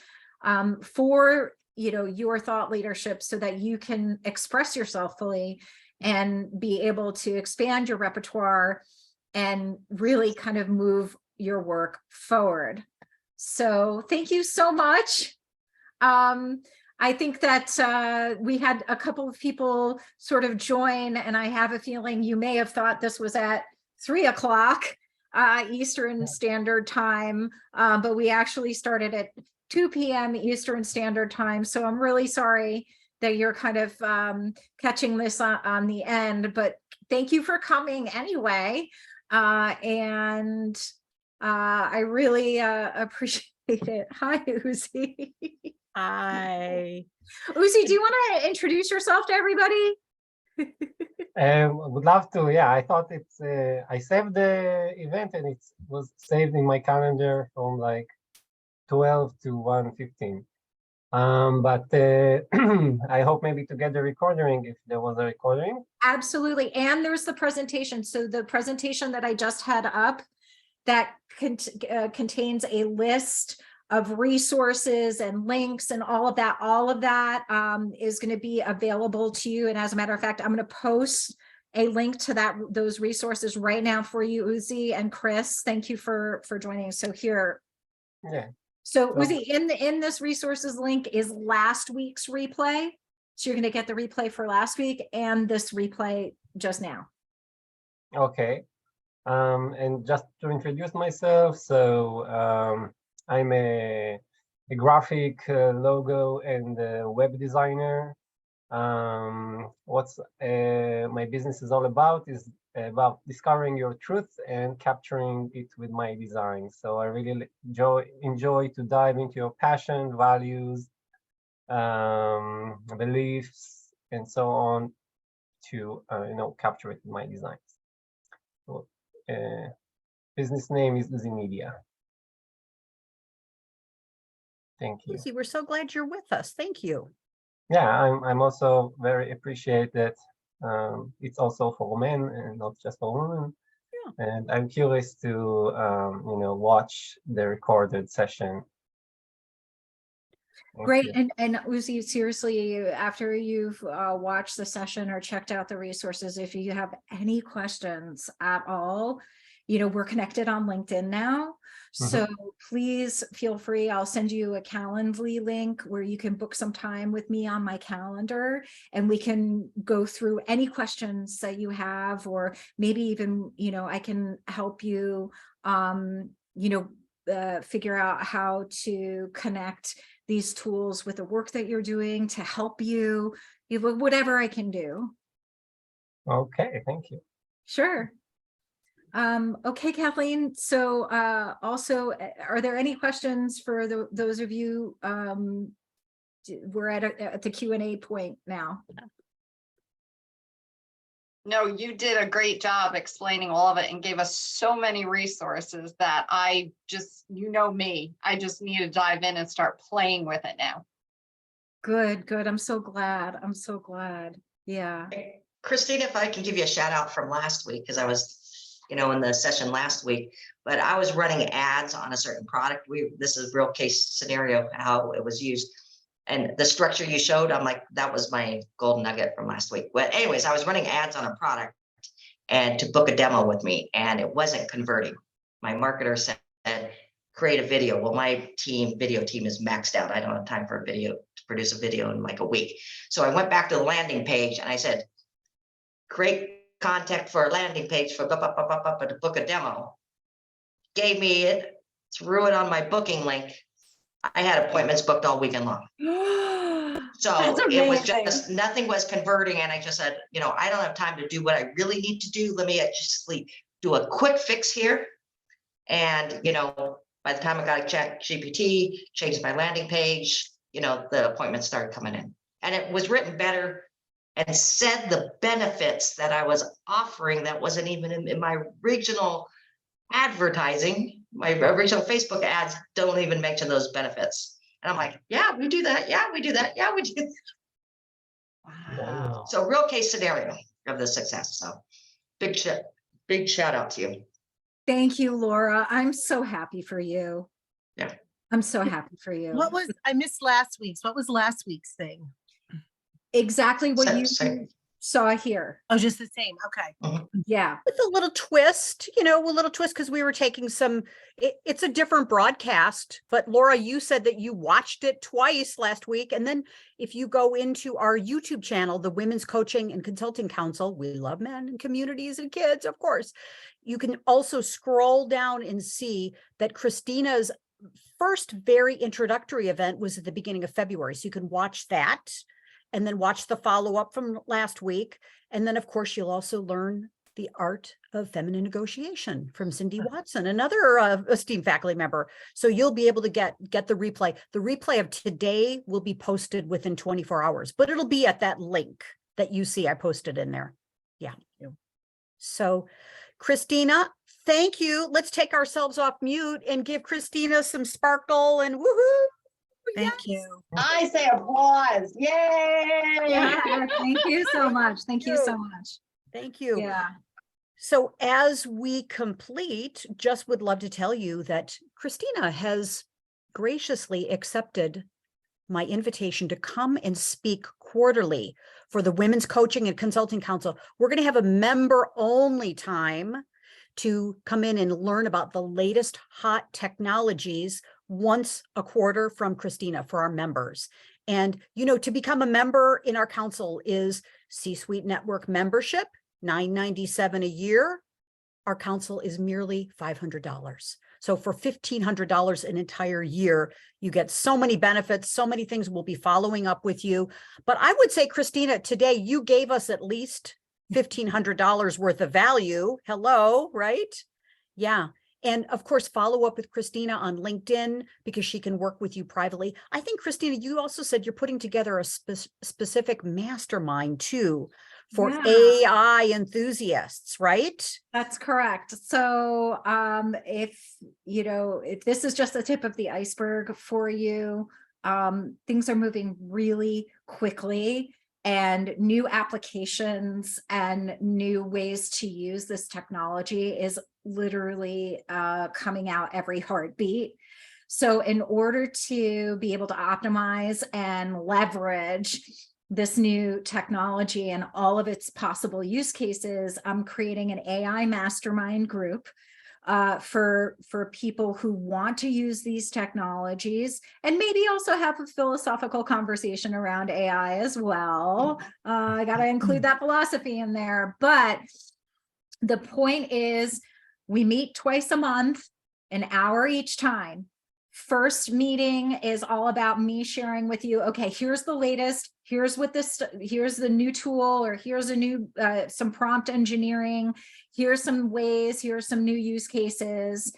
for your thought leadership, so that you can express yourself fully and be able to expand your repertoire and really kind of move your work forward. So thank you so much. I think that we had a couple of people sort of join, and I have a feeling you may have thought this was at 3 o'clock Eastern Standard Time, but we actually started at 2 p.m. Eastern Standard Time. So I'm really sorry that you're kind of catching this on the end, but thank you for coming anyway. And I really appreciate it. Hi, Uzi. Hi. Uzi, do you want to introduce yourself to everybody? Would love to. Yeah, I thought it's. I saved the event and it was saved in my calendar from like 12 to 1:15. But I hope maybe to get the recording if there was a recording. Absolutely, and there's the presentation. So the presentation that I just had up that contains a list of resources and links and all of that is going to be available to you. And as a matter of fact, I'm going to post a link to those resources right now for you, Uzi and Chris. Thank you for joining. So here. Yeah. So Uzi, in this resources link is last week's replay. So you're going to get the replay for last week and this replay just now. Okay. And just to introduce myself, so I'm a graphic logo and web designer. What's my business is all about is about discovering your truth and capturing it with my design. So I really enjoy to dive into your passion, values, beliefs, and so on to capture it with my designs. So, business name is Uzi Media. Thank you. Uzi, we're so glad you're with us. Thank you. Yeah, I'm also very appreciate that it's also for men and not just for women. And I'm curious to, watch the recorded session. Thank Great. you. And Uzi, seriously, after you've watched the session or checked out the resources, if you have any questions at all, we're connected on LinkedIn now. So please feel free. I'll send you a Calendly link where you can book some time with me on my calendar, and we can go through any questions that you have, or maybe even, I can help you, figure out how to connect these tools with the work that you're doing to help you, whatever I can do. Okay, thank you. Sure. Okay, Kathleen. So also, are there any questions for those of you? We're at the Q&A point now. No, you did a great job explaining all of it and gave us so many resources that I just, me, I just need to dive in and start playing with it now. Good. I'm so glad. Yeah. Christina, if I can give you a shout out from last week, because I was, in the session last week, but I was running ads on a certain product. This is a real case scenario, how it was used. And the structure you showed, I'm like, that was my golden nugget from last week. But anyways, I was running ads on a product and to book a demo with me, and it wasn't converting. My marketer said, create a video. Well, my video team is maxed out. I don't have time for a video to produce a video in like a week. So I went back to the landing page and I said, create contact for a landing page for to book a demo. Gave me it, threw it on my booking link. I had appointments booked all weekend long. So That's it was amazing. just, nothing was converting. And I just said, I don't have time to do what I really need to do. Let me just do a quick fix here. And, by the time I got a ChatGPT, changed my landing page, the appointments started coming in. And it was written better and said the benefits that I was offering that wasn't even in my original advertising. My original Facebook ads don't even mention those benefits. And I'm like, yeah, we do that. Yeah, we do that. Yeah, we do that. Wow. So real case scenario of the success. So big shout out to you. Thank you, Laura. I'm so happy for you. Yeah. I'm so happy for you. I missed last week's. What was last week's thing? Exactly what you saw here. Oh, just the same. Okay. Yeah. With a little twist, because we were taking it's a different broadcast. But Laura, you said that you watched it twice last week. And then if you go into our YouTube channel, the Women's Coaching and Consulting Council, we love men and communities and kids, of course. You can also scroll down and see that Christina's first very introductory event was at the beginning of February. So you can watch that and then watch the follow-up from last week. And then, of course, you'll also learn the art of feminine negotiation from Cindy Watson, another esteemed faculty member. So you'll be able to get the replay. The replay of today will be posted within 24 hours, but it'll be at that link that you see I posted in there. Yeah. So Christina, thank you. Let's take ourselves off mute and give Christina some sparkle and woohoo. Thank you. I say applause. Yay! Yeah. Thank you so much. Thank you so much. Thank you. Yeah. So as we complete, just would love to tell you that Christina has graciously accepted my invitation to come and speak quarterly for the Women's Coaching and Consulting Council. We're going to have a member-only time to come in and learn about the latest hot technologies once a quarter from Christina for our members. And, to become a member in our council is C-Suite Network membership, $9.97 a year. Our council is merely $500. So for $1,500 an entire year, you get so many benefits, so many things. We'll be following up with you. But I would say, Christina, today you gave us at least $1,500 worth of value. Hello, right? Yeah. And of course, follow up with Christina on LinkedIn because she can work with you privately. I think, Christina, you also said you're putting together a specific mastermind too for AI enthusiasts, right? That's correct. So if this is just the tip of the iceberg for you, things are moving really quickly. and new applications and new ways to use this technology is literally coming out every heartbeat. So in order to be able to optimize and leverage this new technology and all of its possible use cases, I'm creating an AI mastermind group for people who want to use these technologies, and maybe also have a philosophical conversation around AI as well. I got to include that philosophy in there. But the point is, we meet twice a month, an hour each time. First meeting is all about me sharing with you, okay, here's the latest, here's what this, here's the new tool, or here's a new, some prompt engineering, here's some ways, here's some new use cases.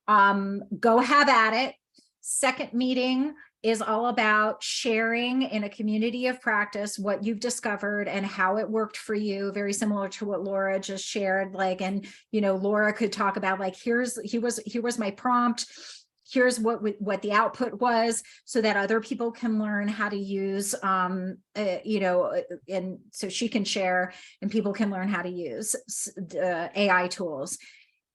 Go have at it. Second meeting is all about sharing in a community of practice what you've discovered and how it worked for you, very similar to what Laura just shared. Like, and you know, Laura could talk about like, here was my prompt, here's what the output was, so that other people can learn how to use, you know, and so she can share and people can learn how to use AI tools.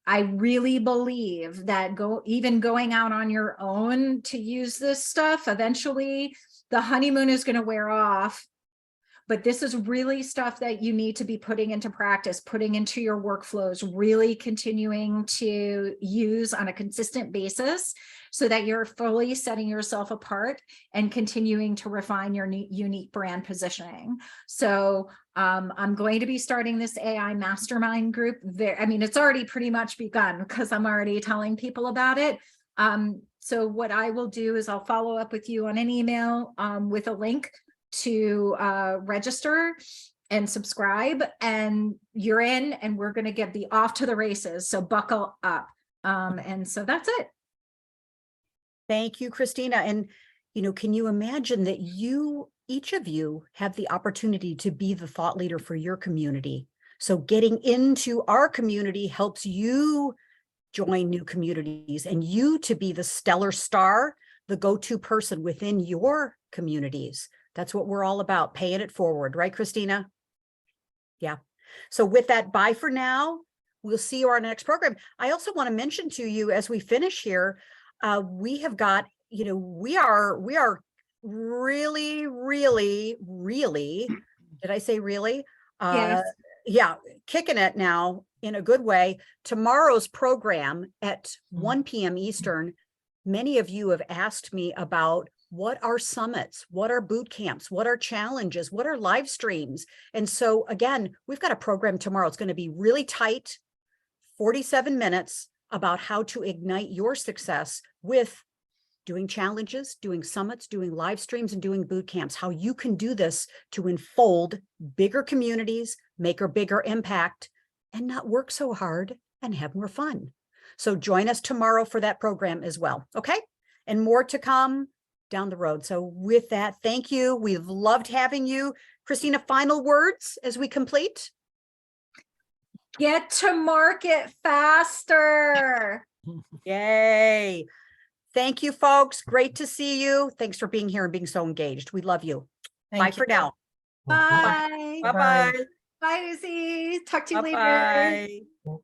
I really believe that even going out on your own to use this stuff, eventually the honeymoon is going to wear off. But this is really stuff that you need to be putting into practice, putting into your workflows, really continuing to use on a consistent basis so that you're fully setting yourself apart and continuing to refine your unique brand positioning. So I'm going to be starting this AI mastermind group there. I mean, it's already pretty much begun because I'm already telling people about it. So what I will do is I'll follow up with you on an email with a link to register and subscribe, and you're in, and we're going to be off to the races. So buckle up. And so that's it. Thank you, Cristina. And, you know, can you imagine that each of you have the opportunity to be the thought leader for your community? So getting into our community helps you join new communities and you to be the stellar star, the go-to person within your communities. That's what we're all about, paying it forward, right, Cristina? Yeah. So with that, bye for now. We'll see you on our next program. I also want to mention to you as we finish here, we have got, you know, we are really, really, really, did I say really? Yes. Yeah, kicking it now in a good way. Tomorrow's program at 1 p.m. Eastern, many of you have asked me about what are summits, what are boot camps, what are challenges, what are live streams. And so again, we've got a program tomorrow. It's going to be really tight, 47 minutes, about how to ignite your success with doing challenges, doing summits, doing live streams, and doing boot camps, how you can do this to enfold bigger communities, make a bigger impact, and not work so hard and have more fun. So join us tomorrow for that program as well. Okay. And more to come down the road. So with that, thank you. We've loved having you. Cristina, final words as we complete? Get to market faster. Yay. Thank you, folks. Great to see you. Thanks for being here and being so engaged. We love you. Bye for now. Bye. Bye-bye. Bye, Lucy. Talk to you later. Bye-bye.